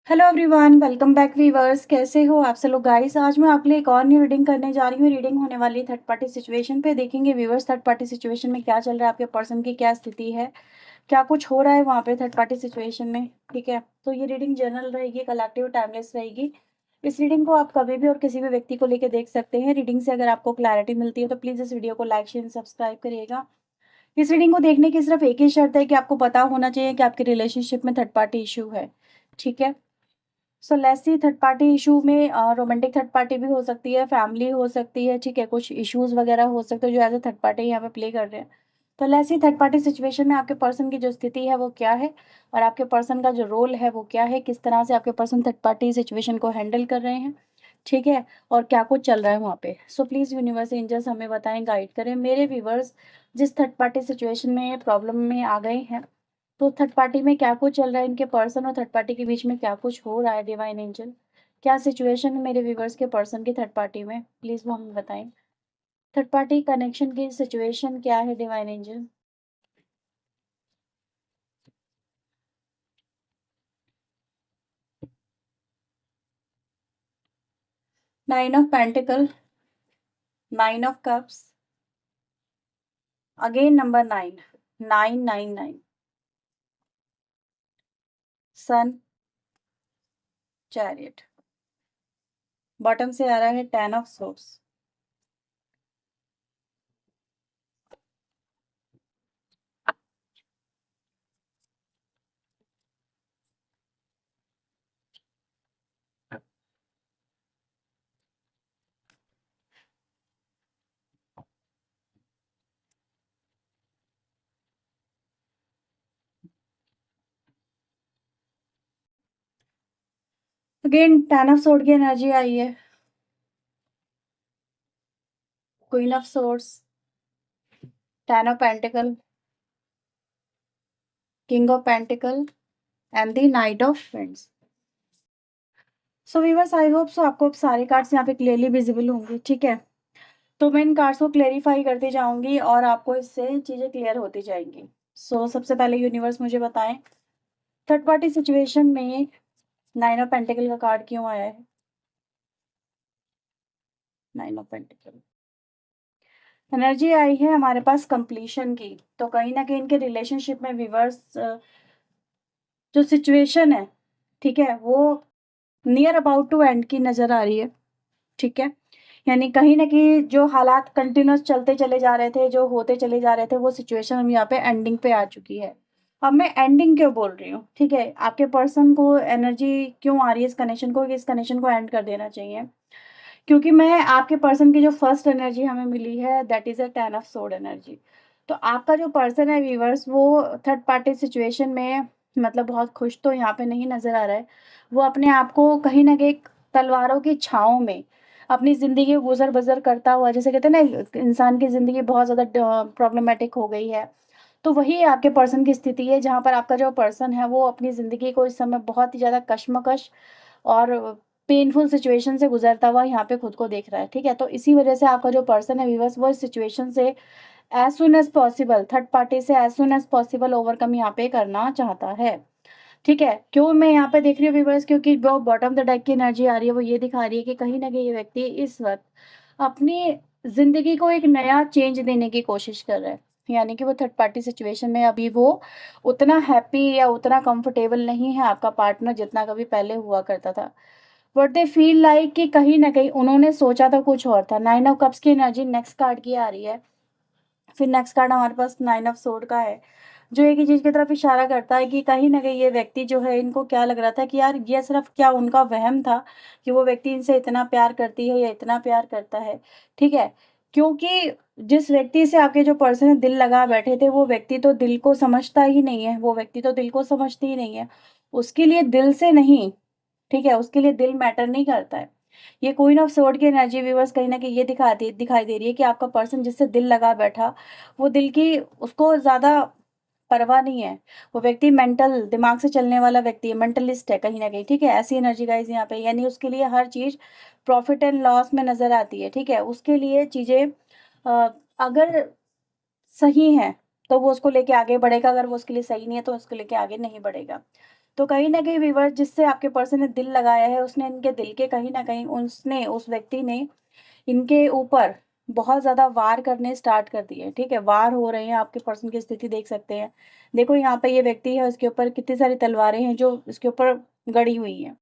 Hello everyone, welcome back viewers. कैसे हो आप सब लोग गाइस। आज मैं आपके लिए एक और न्यू रीडिंग करने जा रही हूँ। रीडिंग होने वाली थर्ड पार्टी सिचुएशन पे। देखेंगे वीवर्स थर्ड पार्टी सिचुएशन में क्या चल रहा है, आपके पर्सन की क्या स्थिति है, क्या कुछ हो रहा है वहाँ पे थर्ड पार्टी सिचुएशन में। ठीक है, तो ये रीडिंग जनरल रहेगी, कलेक्टिव, टाइमलेस रहेगी। इस रीडिंग को आप कभी भी और किसी भी व्यक्ति को लेकर देख सकते हैं। रीडिंग से अगर आपको क्लैरिटी मिलती है तो प्लीज़ इस वीडियो को लाइक शेयर सब्सक्राइब करिएगा। इस रीडिंग को देखने की सिर्फ एक ही शर्त है कि आपको पता होना चाहिए कि आपके रिलेशनशिप में थर्ड पार्टी इशू है। ठीक है, so let's see. Third party issue में रोमांटिक थर्ड पार्टी भी हो सकती है, फैमिली हो सकती है। ठीक है, कुछ इश्यूज वगैरह हो सकते हैं जो एज ए थर्ड पार्टी यहाँ पे प्ले कर रहे हैं। तो let's see third party situation में आपके पर्सन की जो स्थिति है वो क्या है, और आपके पर्सन का जो रोल है वो क्या है, किस तरह से आपके पर्सन थर्ड पार्टी सिचुएशन को हैंडल कर रहे हैं। ठीक है, और क्या कुछ चल रहा है वहाँ पे। सो प्लीज़ यूनिवर्स एंजल्स हमें बताएं, गाइड करें। मेरे व्यूवर्स जिस थर्ड पार्टी सिचुएशन में प्रॉब्लम में आ गए हैं, तो थर्ड पार्टी में क्या कुछ चल रहा है, इनके पर्सन और थर्ड पार्टी के बीच में क्या कुछ हो रहा है, डिवाइन एंजल क्या सिचुएशन है मेरे व्यूवर्स के पर्सन की थर्ड पार्टी में, प्लीज वो हमें बताएं। थर्ड पार्टी कनेक्शन की सिचुएशन क्या है divine angel. 9 of pentacle, 9 of cups, again number 9, 999, sun, chariot. Bottom से आ रहा है 10 of swords. Again 10 of sword की एनर्जी आई है, queen of swords, 10 of pentacle, king of pentacle and the knight of friends. So viewers I hope so आपको अब सारे कार्ड्स यहाँ पे क्लियरली विजिबल होंगे। ठीक है, तो मैं इन कार्ड्स को क्लेरिफाई करती जाऊंगी और आपको इससे चीज़ें क्लियर होती जाएंगी। सो सबसे पहले यूनिवर्स मुझे बताएं, थर्ड पार्टी सिचुएशन में 9 ऑफ पेंटिकल का कार्ड क्यों आया है। 9 ऑफ पेंटिकल एनर्जी आई है हमारे पास कंप्लीशन की। तो कहीं ना कहीं इनके रिलेशनशिप में वीवर्स जो सिचुएशन है, ठीक है, वो नियर अबाउट टू एंड की नज़र आ रही है। ठीक है, यानी कहीं न कहीं जो हालात कंटिन्यूअस चलते चले जा रहे थे, जो होते चले जा रहे थे, वो सिचुएशन अब यहाँ पे एंडिंग पे आ चुकी है। अब मैं एंडिंग क्यों बोल रही हूँ, ठीक है, आपके पर्सन को एनर्जी क्यों आ रही है इस कनेक्शन को, कि इस कनेक्शन को एंड कर देना चाहिए। क्योंकि मैं आपके पर्सन की जो फर्स्ट एनर्जी हमें मिली है that is a 10 of sword energy. तो आपका जो पर्सन है व्यूअर्स, वो थर्ड पार्टी सिचुएशन में मतलब बहुत खुश तो यहाँ पे नहीं नज़र आ रहा है। वो अपने आप को कहीं न कहीं तलवारों की छाँव में अपनी ज़िंदगी गुज़र-बसर करता हुआ, जैसे कहते हैं ना, इंसान की ज़िंदगी बहुत ज़्यादा प्रॉब्लमैटिक हो गई है। तो वही आपके पर्सन की स्थिति है, जहाँ पर आपका जो पर्सन है वो अपनी ज़िंदगी को इस समय बहुत ही ज़्यादा कशमकश और पेनफुल सिचुएशन से गुजरता हुआ यहाँ पे खुद को देख रहा है। ठीक है, तो इसी वजह से आपका जो पर्सन है व्यूअर्स, वो इस सिचुएशन से as soon as possible, third party से as soon as possible overcome यहाँ पे करना चाहता है। ठीक है, क्यों मैं यहाँ पे देख रही हूँ व्यूअर्स, क्योंकि जो बॉटम द डेक की एनर्जी आ रही है वो ये दिखा रही है कि कहीं ना कहीं ये व्यक्ति इस वक्त अपनी जिंदगी को एक नया चेंज देने की कोशिश कर रहा है। यानी कि वो थर्ड पार्टी सिचुएशन में अभी वो उतना हैप्पी या उतना कंफर्टेबल नहीं है आपका पार्टनर जितना कभी पहले हुआ करता था। बट दे फील लाइक कि कहीं ना कहीं उन्होंने सोचा था कुछ और था। 9 ऑफ कप्स की एनर्जी नेक्स्ट कार्ड की आ रही है। फिर नेक्स्ट कार्ड हमारे पास 9 ऑफ सोर्ड का है, जो एक ही चीज़ की तरफ इशारा करता है कि कहीं न कहीं ये व्यक्ति जो है, इनको क्या लग रहा था कि यार ये सिर्फ़ क्या उनका वहम था कि वो व्यक्ति इनसे इतना प्यार करती है या इतना प्यार करता है। ठीक है? क्योंकि जिस व्यक्ति से आपके जो पर्सन है दिल लगा बैठे थे, वो व्यक्ति तो दिल को समझता ही नहीं है, वो व्यक्ति तो दिल को समझती ही नहीं है। उसके लिए दिल से नहीं, ठीक है? उसके लिए दिल मैटर नहीं करता है। ये क्वीन ऑफ सोर्ड की एनर्जी व्यूअर्स कहीं न कहीं ये दिखाई दे रही है कि आपका पर्सन जिससे दिल लगा बैठा, वो दिल की उसको ज़्यादा परवाह नहीं है। वो व्यक्ति मेंटल दिमाग से चलने वाला व्यक्ति है, मेंटलिस्ट है कहीं न कहीं। ठीक है? ऐसी एनर्जी गाइज़ यहाँ पे, यानी उसके लिए हर चीज़ प्रॉफ़िट एंड लॉस में नज़र आती है। ठीक है? उसके लिए चीज़ें अगर सही हैं, तो वो उसको लेके आगे बढ़ेगा, अगर वो उसके लिए सही नहीं है, तो उसको लेके आगे नहीं बढ़ेगा। तो कहीं न कहीं व्यूअर्स जिससे आपके पर्सन ने दिल लगाया है, उसने इनके दिल के कहीं न कहीं उसने उस व्यक्ति ने इनके ऊपर बहुत ज़्यादा वार करने स्टार्ट कर दिए, ठीक है? वार हो रहे हैं, आपके पर्सन की स्थिति देख सकते हैं। देखो यहाँ पे ये व्यक्ति है, उसके ऊपर कितनी सारी तलवारें हैं जो इसके ऊपर गड़ी हुई हैं,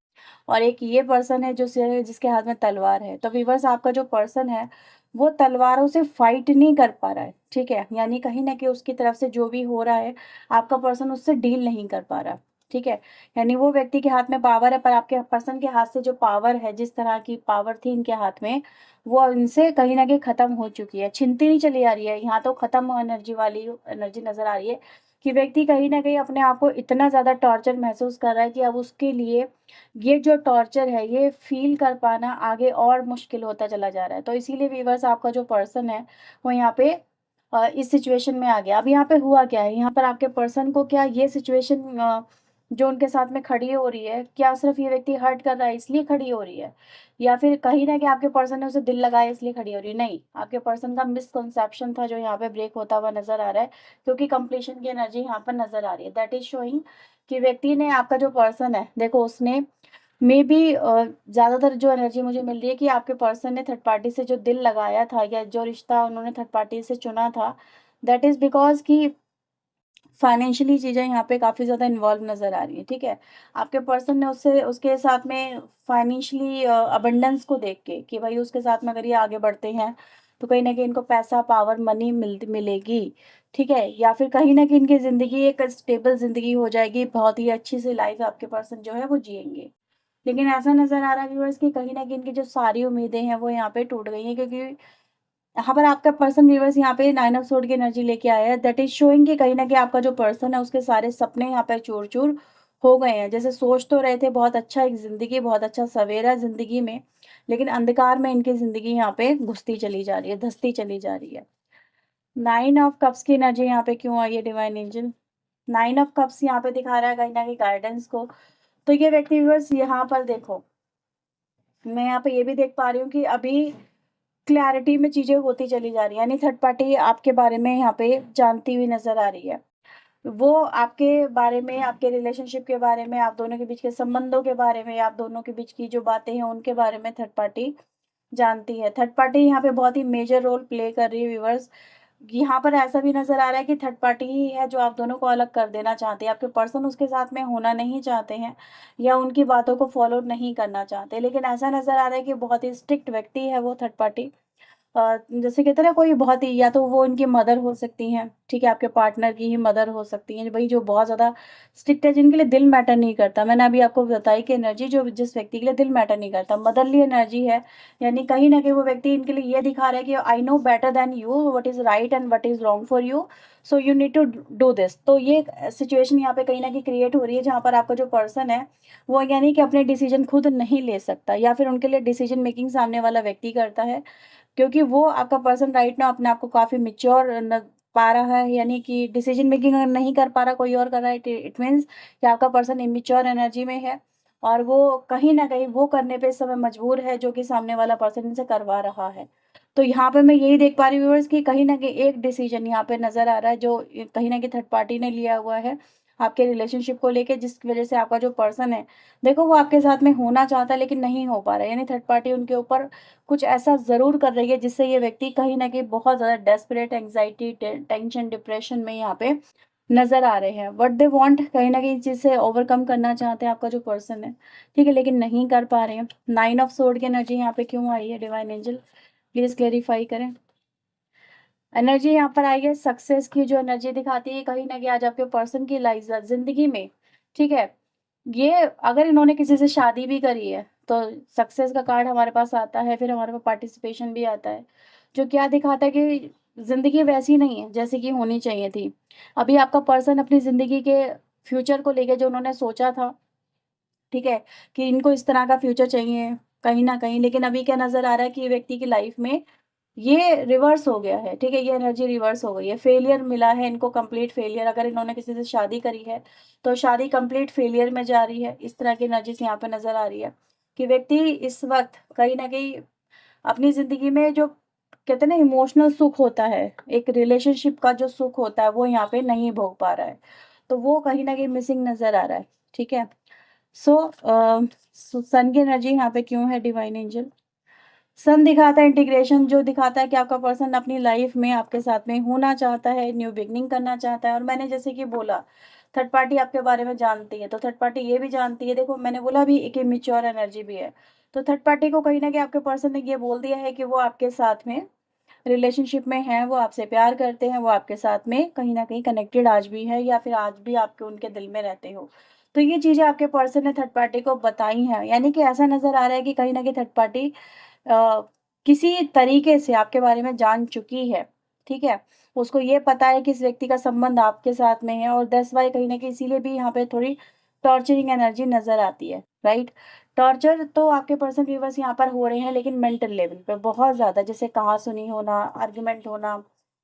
और एक ये पर्सन है जो जिसके हाथ में तलवार है। तो व्यूअर्स आपका जो पर्सन है, वो तलवारों से फाइट नहीं कर पा रहा है, ठीक है? यानी कहीं न कहीं उसकी तरफ से जो भी हो रहा है, आपका पर्सन उससे डील नहीं कर पा रहा, ठीक है? यानी वो व्यक्ति के हाथ में पावर है, पर आपके पर्सन के हाथ से जो पावर है, जिस तरह की पावर थी इनके हाथ में, वो इनसे कहीं न कहीं खत्म हो चुकी है, छिनती नहीं चली आ रही है। यहाँ तो खत्म एनर्जी वाली एनर्जी नज़र आ रही है कि व्यक्ति कहीं न कहीं अपने आप को इतना ज़्यादा टॉर्चर महसूस कर रहा है कि अब उसके लिए ये जो टॉर्चर है, ये फ़ील कर पाना आगे और मुश्किल होता चला जा रहा है। तो इसीलिए व्यूअर्स आपका जो पर्सन है, वो यहाँ पे इस सिचुएशन में आ गया। अब यहाँ पे हुआ क्या है, यहाँ पर आपके पर्सन को क्या ये सिचुएशन जो उनके साथ में खड़ी हो रही है, क्या सिर्फ़ ये व्यक्ति हर्ट कर रहा है इसलिए खड़ी हो रही है? या फिर कहीं न कहीं आपके पर्सन ने उसे दिल लगाया इसलिए खड़ी हो रही है? नहीं, आपके पर्सन का मिसकंसेप्शन था जो यहाँ पे ब्रेक होता हुआ नज़र आ रहा है, क्योंकि कंप्लीशन की एनर्जी यहाँ पर नज़र आ रही है। दैट इज़ शोइंग कि व्यक्ति ने आपका जो पर्सन है, देखो उसने मेबी ज़्यादातर जो एनर्जी मुझे मिल रही है कि आपके पर्सन ने थर्ड पार्टी से जो दिल लगाया था या जो रिश्ता उन्होंने थर्ड पार्टी से चुना था, दैट इज़ बिकॉज़ कि फाइनेंशियली चीज़ें यहाँ पे काफ़ी ज़्यादा इन्वॉल्व नज़र आ रही हैं, ठीक है? आपके पर्सन ने उससे उसके साथ में फाइनेंशियली अबंडेंस को देख के कि भई उसके साथ में अगर ये आगे बढ़ते हैं, तो कहीं न कहीं इनको पैसा, पावर, मनी मिलेगी, ठीक है? या फिर कहीं न कहीं इनकी ज़िंदगी एक स्टेबल ज़िंदगी हो जाएगी, बहुत ही अच्छी सी लाइफ़ आपके पर्सन जो है वो जिएँगे। लेकिन ऐसा नज़र आ रहा है व्यूअर्स कि कहीं न कहीं इनकी जो सारी उम्मीदें हैं वो यहाँ पे टूट गई हैं, क्योंकि यहाँ पर आपका पर्सन व्यूअर्स यहाँ पे 9 ऑफ सोर्ड की एनर्जी लेके आया है। दैट इज़ शोइंग कि कहीं न कहीं आपका जो पर्सन है उसके सारे सपने यहाँ पे चूर-चूर हो गए हैं। जैसे सोच तो रहे थे बहुत अच्छा एक ज़िंदगी, बहुत अच्छा सवेरा ज़िंदगी में, लेकिन अंधकार में इनकी ज़िंदगी यहाँ पे घुसती चली जा रही है, धँसती चली जा रही है। 9 ऑफ कप्स की एनर्जी यहाँ पे क्यों आई है डिवाइन एंजल? 9 ऑफ कप्स यहाँ पे दिखा रहा है कहीं न कहीं गाइडेंस को। तो ये व्यक्ति व्यूअर्स यहाँ पर देखो, मैं यहाँ पे ये भी देख पा रही हूँ कि अभी क्लैरिटी में चीज़ें होती चली जा रही हैं, यानी थर्ड पार्टी आपके बारे में यहाँ पे जानती हुई नज़र आ रही है। वो आपके बारे में, आपके रिलेशनशिप के बारे में, आप दोनों के बीच के संबंधों के बारे में, आप दोनों के बीच की जो बातें हैं, उनके बारे में थर्ड पार्टी जानती है। थर्ड पार्टी यहाँ पे बहुत ही मेजर रोल प्ले कर रही है व्यूअर्स। यहाँ पर ऐसा भी नज़र आ रहा है कि थर्ड पार्टी ही है जो आप दोनों को अलग कर देना चाहते हैं। आपके पर्सन उसके साथ में होना नहीं चाहते हैं या उनकी बातों को फ़ॉलो नहीं करना चाहते। लेकिन ऐसा नज़र आ रहा है कि बहुत ही स्ट्रिक्ट व्यक्ति है वो थर्ड पार्टी। जैसे कहते हैं ना कोई बहुत ही, या तो वो उनकी मदर हो सकती हैं, ठीक है? आपके पार्टनर की ही मदर हो सकती हैं, वही जो बहुत ज़्यादा स्ट्रिक्ट है, जिनके लिए दिल मैटर नहीं करता। मैंने अभी आपको बताई कि एनर्जी जो जिस व्यक्ति के लिए दिल मैटर नहीं करता, मदरली एनर्जी है, यानी कहीं न कहीं वो व्यक्ति इनके लिए ये दिखा रहा है कि I know better than you what is right and what is wrong for you, so you need to do this. तो ये सिचुएशन यहाँ पे कहीं न कहीं क्रिएट हो रही है जहाँ पर आपका जो पर्सन है, वो यानी कि अपने डिसीज़न खुद नहीं ले सकता, या फिर उनके लिए डिसीज़न मेकिंग सामने वाला व्यक्ति करता है। क्योंकि वो आपका पर्सन राइट नाउ अपने आप को काफ़ी मैच्योर न पा रहा है, यानी कि डिसीजन मेकिंग अगर नहीं कर पा रहा, कोई और कर रहा है, इट मीन्स कि आपका पर्सन इमैच्योर एनर्जी में है, और वो कहीं न कहीं वो करने पे इस समय मजबूर है जो कि सामने वाला पर्सन इनसे करवा रहा है। तो यहाँ पे मैं यही देख पा रही हूँ व्यूअर्स कि कहीं न कहीं एक डिसीजन यहाँ पे नज़र आ रहा है जो कहीं न कहीं थर्ड पार्टी ने लिया हुआ है आपके रिलेशनशिप को लेके, जिसकी वज़ह से आपका जो पर्सन है, देखो वो आपके साथ में होना चाहता है लेकिन नहीं हो पा रहा है। यानी थर्ड पार्टी उनके ऊपर कुछ ऐसा ज़रूर कर रही है जिससे ये व्यक्ति कहीं न कहीं बहुत ज़्यादा डेस्परेट, एंग्ज़ायटी, टेंशन, डिप्रेशन में यहाँ पे नज़र आ रहे हैं। व्हाट दे वांट, कहीं न कहीं इस चीज़ से ओवरकम करना चाहते हैं आपका जो पर्सन है, ठीक है? लेकिन नहीं कर पा रहे हैं। 9 ऑफ सोर्ड की एनर्जी यहाँ पे क्यों आई है डिवाइन एंजल? प्लीज़ क्लेरिफ़ाई करें। एनर्जी यहाँ पर आई है सक्सेस की, जो एनर्जी दिखाती है कहीं न कहीं आज आपके पर्सन की लाइफ़ ज़िंदगी में, ठीक है? ये अगर इन्होंने किसी से शादी भी करी है, तो सक्सेस का कार्ड हमारे पास आता है, फिर हमारे पास पार्टिसिपेशन भी आता है, जो क्या दिखाता है कि ज़िंदगी वैसी नहीं है, जैसी कि होनी चाहिए थी। अभी आपका पर्सन अपनी ज़िंदगी के फ्यूचर को लेके जो उन्होंने सोचा था, ठीक है? कि इनको इस तरह का फ्यूचर चाहिए, कहीं न कहीं, लेकिन अभी क्या नज़र आ रहा है कि ये व्यक्ति की लाइफ़ में ये रिवर्स हो गया है, ठीक है? ये एनर्जी रिवर्स हो गई है, फेलियर मिला है इनको, कंप्लीट फेलियर। अगर इन्होंने किसी से शादी करी है, तो शादी कंप्लीट फेलियर में जा रही है। इस तरह की एनर्जीज़ यहाँ पे नज़र आ रही है कि व्यक्ति इस वक़्त कहीं न कहीं अपनी ज़िंदगी में जो कहते हैं ना इमोशनल सुख होता है, एक रिलेशनशिप का जो सुख होता है, वो यहाँ पे नहीं भोग पा रहा है। तो वो कहीं न कहीं मिसिंग नज़र आ रहा है। ठीक है। सो सन की एनर्जी यहाँ पे क्यों है डिवाइन एंजल? सन दिखाता है इंटीग्रेशन, जो दिखाता है कि आपका पर्सन अपनी लाइफ में आपके साथ में होना चाहता है, न्यू बिगनिंग करना चाहता है। और मैंने जैसे कि बोला थर्ड पार्टी आपके बारे में जानती है, तो थर्ड पार्टी ये भी जानती है। देखो मैंने बोला भी एक इमेच्योर एनर्जी भी है, तो थर्ड पार्टी को कहीं ना कहीं आपके पर्सन ने ये बोल दिया है कि वो आपके साथ में रिलेशनशिप में है, वो आपसे प्यार करते हैं, वो आपके साथ में कहीं न कहीं कनेक्टेड आज भी है, या फिर आज भी आपके उनके दिल में रहते हो। तो ये चीज़ें आपके पर्सन ने थर्ड पार्टी को बताई हैं, यानी कि ऐसा नज़र आ रहा है कि कहीं न कहीं थर्ड पार्टी अ, किसी तरीके से आपके बारे में जान चुकी है, ठीक है? उसको ये पता है कि इस व्यक्ति का संबंध आपके साथ में है, और दैट्स व्हाई कहीं न कहीं इसीलिए भी यहाँ पे थोड़ी टॉर्चरिंग एनर्जी नज़र आती है, राइट? टॉर्चर तो आपके पर्सन व्यूअर्स यहाँ पर हो रहे हैं, लेकिन मेंटल लेवल पे बहुत ज़्यादा, जैसे कहा-सुनी होना, आर्गुमेंट होना,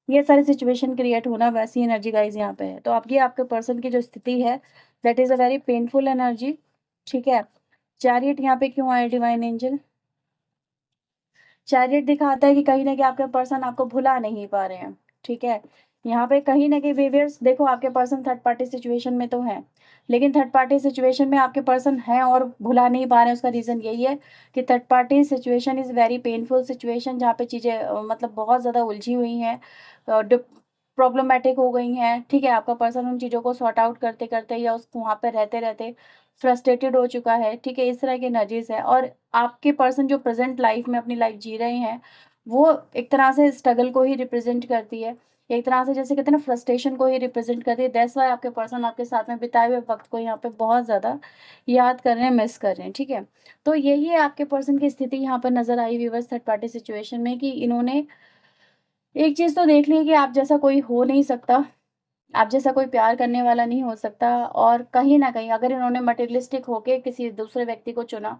ये सारी सिचुएशन क्रिएट होना, वैसी एनर्जी गाइज़ यहाँ पे है। तो अब ये आपके पर्सन की जो स्थिति है, that is a very painful energy, ठीक है? चैरियट यहाँ पे क्यों आए डिवाइन एंजल? चैरियट दिखाता है कि कहीं न कहीं आपके पर्सन आपको भुला नहीं पा रहे हैं, ठीक है? यहाँ पे कहीं न कहीं बिहेवियर्स, देखो आपके पर्सन थर्ड पार्टी सिचुएशन में तो हैं, लेकिन थर्ड पार्टी सिचुएशन में आपके पर्सन हैं और भुला नहीं पा रहे हैं, उसका रीज़न यही है कि third party situation is very painful situation, जहाँ पे चीज़ें मतलब बहुत ज़्यादा उलझी हुई हैं, डिप प्रॉब्लमैटिक हो गई हैं, ठीक है? आपका पर्सन उन चीज़ों को सॉर्ट आउट करते-करते या उस वहाँ पे रहते-रहते फ्रस्ट्रेटेड हो चुका है, ठीक है? इस तरह की एनर्जीज़ है, और आपके पर्सन जो प्रेज़ेंट लाइफ़ में अपनी लाइफ़ जी रहे हैं, वो एक तरह से स्ट्रगल को ही रिप्रेज़ेंट करती है। एक तरह से जैसे कहते हैं ना, फ्रस्ट्रेशन को ही रिप्रेज़ेंट करती है। दैट्स व्हाई आपके पर्सन आपके साथ में बिताए हुए वक़्त को यहाँ पे बहुत ज़्यादा याद कर रहे हैं, मिस कर रहे हैं, ठीक है? तो यही है आपके पर्सन की स्थिति यहाँ पर नज़र आई व्यूअर्स थर्ड पार्टी सिचुएशन में, कि इन्होंने एक चीज़ तो देख ली है कि आप जैसा कोई हो नहीं सकता, आप जैसा कोई प्यार करने वाला नहीं हो सकता, और कहीं न कहीं अगर इन्होंने मटेरियलिस्टिक होके किसी दूसरे व्यक्ति को चुना,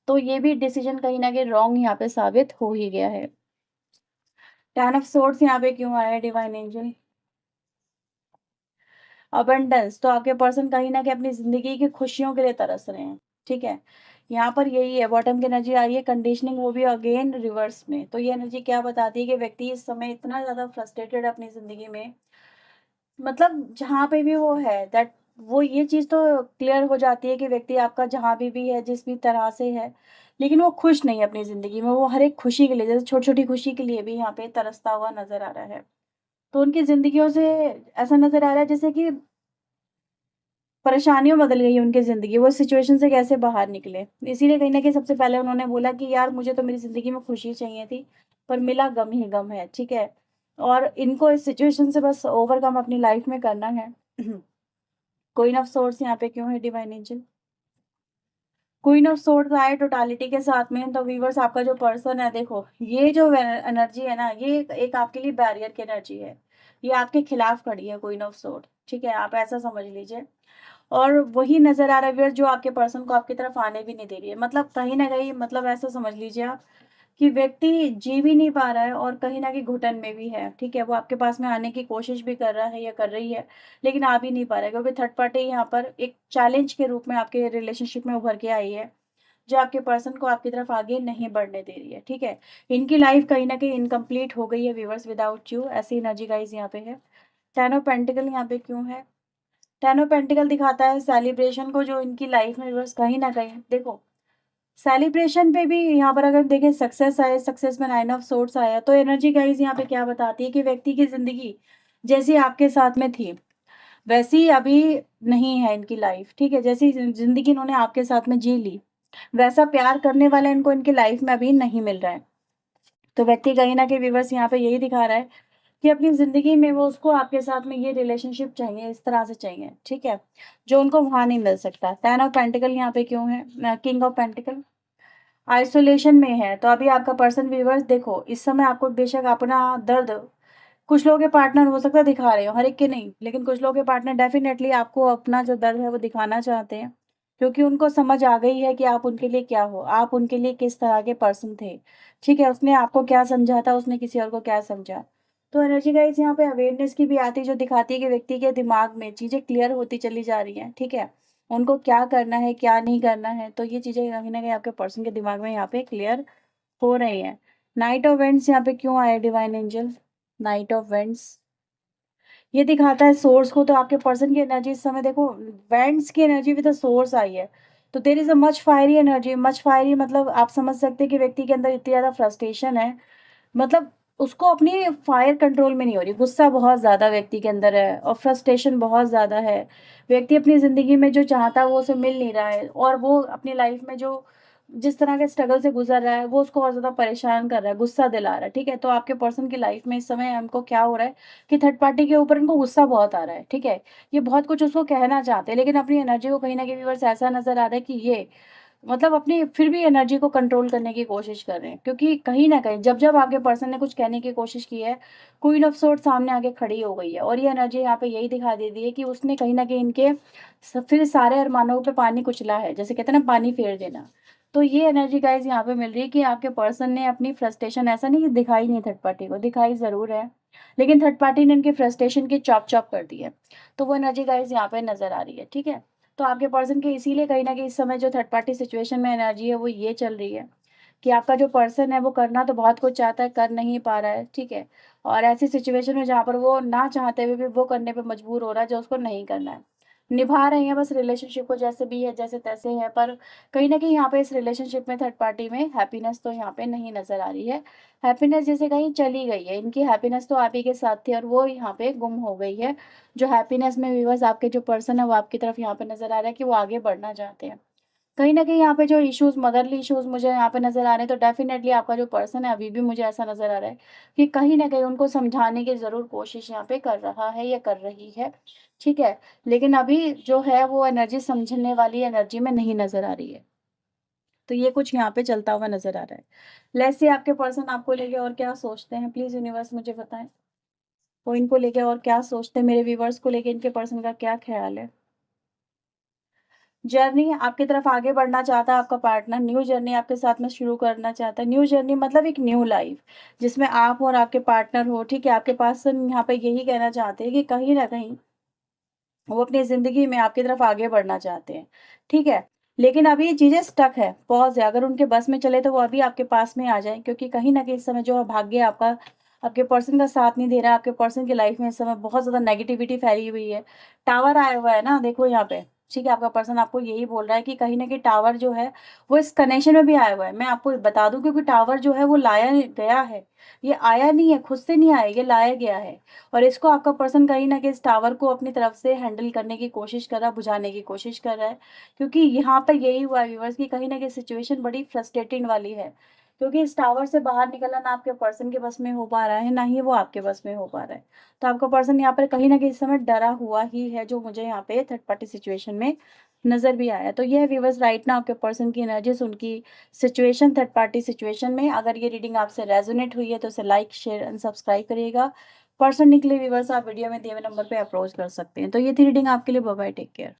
तो ये भी डिसीज़न कहीं न कहीं रॉन्ग यहाँ पे साबित हो ही गया है। 10 ऑफ सोर्ड्स यहाँ पे क्यों आया है डिवाइन एंजल? अबंडेंस, तो आपके पर्सन कहीं न कहीं अपनी ज़िंदगी की खुशियों के लिए तरस रहे हैं, ठीक है? यहाँ पर यही है, बॉटम की एनर्जी आ रही है, कंडीशनिंग, वो भी अगेन रिवर्स में। तो ये एनर्जी क्या बताती है कि व्यक्ति इस समय इतना ज़्यादा फ्रस्ट्रेटेड है अपनी ज़िंदगी में, मतलब जहाँ पे भी वो है, दैट वो ये चीज़ तो क्लियर हो जाती है कि व्यक्ति आपका जहाँ भी है, जिस भी तरह से है, लेकिन वो खुश नहीं है अपनी ज़िंदगी में। वो हर एक खुशी के लिए, जैसे छोटी-छोटी खुशी के लिए भी यहाँ पे तरसता हुआ नज़र आ रहा है। तो उनकी ज़िंदगियों से ऐसा नज़र आ रहा है जैसे कि परेशानियाँ बदल गई हैं उनकी ज़िंदगी, वो सिचुएशन से कैसे बाहर निकले। इसीलिए कहीं न कहीं सबसे पहले उन्होंने बोला कि यार मुझे तो मेरी ज़िंदगी में खुशी चाहिए थी, पर मिला गम ही गम है, ठीक है? और इनको इस सिचुएशन से बस ओवरकम अपनी लाइफ़ में करना है। क्वीन ऑफ सोर्ड्स यहाँ पे क्यों है divine angel? Queen of swords आए टोटालिटी के साथ में, तो व्यूअर्स आपका जो पर्सन है, देखो ये जो एनर्जी है ना, ये एक आपके लिए बैरियर की एनर्जी है। ये आपके खिलाफ खड़ी है क्वीन ऑफ सोर्ड, ठीक है? आप ऐसा समझ लीजिए। और वही नज़र आ रहा है व्यूअर्स जो आपके पर्सन को आपकी तरफ आने भी नहीं दे रही है। मतलब कहीं न कहीं, मतलब ऐसा समझ लीजिए आप कि व्यक्ति जी भी नहीं पा रहा है और कहीं न कहीं घुटन में भी है, ठीक है? वो आपके पास में आने की कोशिश भी कर रहा है या कर रही है, लेकिन आ भी नहीं पा रहा है, क्योंकि थर्ड पार्टी यहाँ पर एक चैलेंज के रूप में आपके रिलेशनशिप में उभर के आई है, जो आपके पर्सन को आपकी तरफ आगे नहीं बढ़ने दे रही है, ठीक है? इनकी लाइफ़ कहीं न कहीं इनकम्प्लीट हो गई है व्यूअर्स विदाउट यू, ऐसी एनर्जी गाइज़ यहाँ पे है। 10 ऑफ पेंटिकल यहाँ पे क्यों है? 10 ऑफ पेंटिकल दिखाता है सेलिब्रेशन को, जो इनकी लाइफ़ में व्यूअर्स कहीं न कहीं देखो, सेलिब्रेशन पे भी यहाँ पर अगर देखें सक्सेस आए, सक्सेस में 9 ऑफ सोर्ड्स आया, तो एनर्जी गाइज़ यहाँ पे क्या बताती है कि व्यक्ति की ज़िंदगी जैसी आपके साथ में थी, वैसी अभी नहीं है इनकी लाइफ़, ठीक है? जैसी ज़िंदगी इन्होंने आपके साथ में जी ली, वैसा प्यार करने वाला इनको इनकी लाइफ़ में अभी नहीं मिल रहा है। तो व्यक्ति कहीं न कहीं व्यूअर्स यहाँ पे यही दिखा रहा है कि अपनी ज़िंदगी में वो उसको आपके साथ में ये रिलेशनशिप चाहिए, इस तरह से चाहिए, ठीक है? जो उनको वहाँ नहीं मिल सकता। 10 ऑफ पेंटिकल यहाँ पे क्यों है? किंग ऑफ पेंटिकल आइसोलेशन में है, तो अभी आपका पर्सन व्यूअर्स देखो, इस समय आपको बेशक अपना दर्द, कुछ लोगों के पार्टनर हो सकता है दिखा रहे हो, हर एक के नहीं, लेकिन कुछ लोगों के पार्टनर डेफ़िनेटली आपको अपना जो दर्द है वो दिखाना चाहते हैं, क्योंकि उनको समझ आ गई है कि आप उनके लिए क्या हो, आप उनके लिए किस तरह के पर्सन थे, ठीक है? उसने आपको क्या समझा था, उसने किसी और को क्या समझा। तो एनर्जी गाइज़ यहाँ पे अवेयरनेस की भी आती है, जो दिखाती है कि व्यक्ति के दिमाग में चीज़ें क्लियर होती चली जा रही हैं, ठीक है? उनको क्या करना है, क्या नहीं करना है, तो ये चीज़ें कहीं न कहीं आपके पर्सन के दिमाग में यहाँ पे क्लियर हो रही हैं। नाइट ऑफ वेंट्स यहाँ पे क्यों आया divine angel? Night of vents, ये दिखाता है सोर्स को, तो आपके पर्सन की एनर्जी इस समय देखो, वेंट्स की एनर्जी विद द सोर्स आई है। तो there is a much fiery energy, much fiery मतलब आप समझ सकते हैं कि व्यक्ति के अंदर इतनी ज़्यादा फ्रस्ट्रेशन है, मतलब उसको अपनी फायर कंट्रोल में नहीं हो रही, गुस्सा बहुत ज़्यादा व्यक्ति के अंदर है और फ्रस्ट्रेशन बहुत ज़्यादा है। व्यक्ति अपनी ज़िंदगी में जो चाहता है वो उसे मिल नहीं रहा है, और वो अपनी लाइफ में जो जिस तरह के स्ट्रगल से गुज़र रहा है, वो उसको और ज़्यादा परेशान कर रहा है, गुस्सा दिला रहा है, ठीक है? तो आपके पर्सन की लाइफ में इस समय हमको क्या हो रहा है कि थर्ड पार्टी के ऊपर इनको गुस्सा बहुत आ रहा है, ठीक है? ये बहुत कुछ उसको कहना चाहते हैं, लेकिन अपनी एनर्जी को कहीं न कहीं व्यूअर्स ऐसा नज़र आ रहा है कि ये मतलब अपनी फिर भी एनर्जी को कंट्रोल करने की कोशिश कर रहे हैं, क्योंकि कहीं न कहीं जब-जब आपके पर्सन ने कुछ कहने की कोशिश की है, क्वीन ऑफ सोर्ड्स सामने आके खड़ी हो गई है, और ये एनर्जी यहाँ पे यही दिखा देती है कि उसने कहीं न कहीं इनके फिर सारे अरमानों पे पानी कुचला है, जैसे कहते हैं ना पानी फेर देना। तो ये एनर्जी गाइज़ यहाँ पे मिल रही है कि आपके पर्सन ने अपनी फ्रस्ट्रेशन, ऐसा नहीं कि दिखाई नहीं थर्ड पार्टी को, दिखाई ज़रूर है, लेकिन थर्ड पार्टी ने इनकी फ्रस्ट्रेशन की चॉप-चॉप कर दी है। तो वो एनर्जी गाइज़ यहाँ पे नज़र आ रही है, ठीक है? तो आपके पर्सन की इसीलिए कहीं न कहीं इस समय जो थर्ड पार्टी सिचुएशन में एनर्जी है वो ये चल रही है कि आपका जो पर्सन है वो करना तो बहुत कुछ चाहता है, कर नहीं पा रहा है, ठीक है? और ऐसी सिचुएशन में जहाँ पर वो ना चाहते हुए भी वो करने पे मजबूर हो रहा है जो उसको नहीं करना है। निभा रहे हैं बस रिलेशनशिप को, जैसे भी है, जैसे-तैसे है, पर कहीं न कहीं यहाँ पे इस रिलेशनशिप में थर्ड पार्टी में हैप्पीनेस तो यहाँ पे नहीं नज़र आ रही है। हैप्पीनेस जैसे कहीं चली गई है, इनकी हैप्पीनेस तो आप ही के साथ थी और वो यहाँ पे गुम हो गई है। जो हैप्पीनेस में व्यूअर्स आपके जो पर्सन है वो आपकी तरफ यहाँ पे नज़र आ रहा है कि वो आगे बढ़ना चाहते हैं। कहीं न कहीं यहाँ पे जो इश्यूज़, मदरली इश्यूज़ मुझे यहाँ पे नज़र आ रहे हैं, तो डेफ़िनेटली आपका जो पर्सन है अभी भी मुझे ऐसा नज़र आ रहा है कि कहीं न कहीं उनको समझाने की ज़रूर कोशिश यहाँ पे कर रहा है या कर रही है, ठीक है? लेकिन अभी जो है वो एनर्जी समझने वाली एनर्जी में नहीं नज़र आ रही है। तो ये कुछ यहाँ पे चलता हुआ नज़र आ रहा है। लेट्स सी आपके पर्सन आपको लेके और क्या सोचते हैं? प्लीज़ यूनिवर्स मुझे बताएँ। वो इनको लेके और क्या सोचते हैं? मेरे व्यूअर्स को लेके इनके पर्सन का क्या ख़्याल है? जर्नी आपकी तरफ आगे बढ़ना चाहता है आपका पार्टनर, न्यू जर्नी आपके साथ में शुरू करना चाहता है। न्यू जर्नी मतलब एक न्यू लाइफ़, जिसमें आप और आपके पार्टनर हो, ठीक है? आपके पर्सन यहाँ पे यही कहना चाहते हैं कि कहीं न कहीं वो अपनी ज़िंदगी में आपकी तरफ आगे बढ़ना चाहते हैं, ठीक है? लेकिन अभी ये चीज़ें स्टक है, पॉज़ है, अगर उनके बस में चले तो वो अभी आपके पास में आ जाएँ, क्योंकि कहीं न कहीं इस समय जो भाग्य आपका आपके पर्सन का साथ नहीं दे रहा है, आपके पर्सन की लाइफ़ में इस समय बहुत ज़्यादा नेगेटिविटी फैली हुई है। टावर आया हुआ है ना, देखो यहाँ पे, ठीक है? आपका पर्सन आपको यही बोल रहा है कि कहीं न कहीं टावर जो है, वो इस कनेक्शन में भी आया हुआ है। मैं आपको बता दूँ, क्योंकि टावर जो है वो लाया गया है, ये आया नहीं है, खुद से नहीं आया, ये लाया गया है। और इसको आपका पर्सन कहीं न कहीं इस टावर को अपनी तरफ से हैंडल करने की कोशिश कर रहा है, बुझाने की कोशिश कर रहा है। क्योंकि यहाँ पर यही हुआ है व्यूअर्स कि कहीं न कहीं सिचुएशन बड़ी फ्रस्ट्रेटिंग वाली है। क्योंकि इस टावर से बाहर निकलना ना आपके पर्सन के बस में हो पा रहा है, ना ही वो आपके बस में हो पा रहा है। तो आपका पर्सन यहाँ पर कहीं न कहीं इस समय डरा हुआ ही है, जो मुझे यहाँ पे थर्ड पार्टी सिचुएशन में नज़र भी आया। तो ये है व्यूअर्स राइट नाउ आपके पर्सन की एनर्जीज़, उनकी सिचुएशन, थर्ड पार्टी सिचुएशन में। अगर ये रीडिंग आपसे रेज़ोनेट हुई है तो इसे लाइक, शेयर एंड सब्सक्राइब करिएगा। पर्सन के लिए व्यूअर्स आप वीडियो में दिए हुए नंबर पे अप्रोच कर सकते हैं। तो ये थी रीडिंग आपके लिए। Bye bye, take care.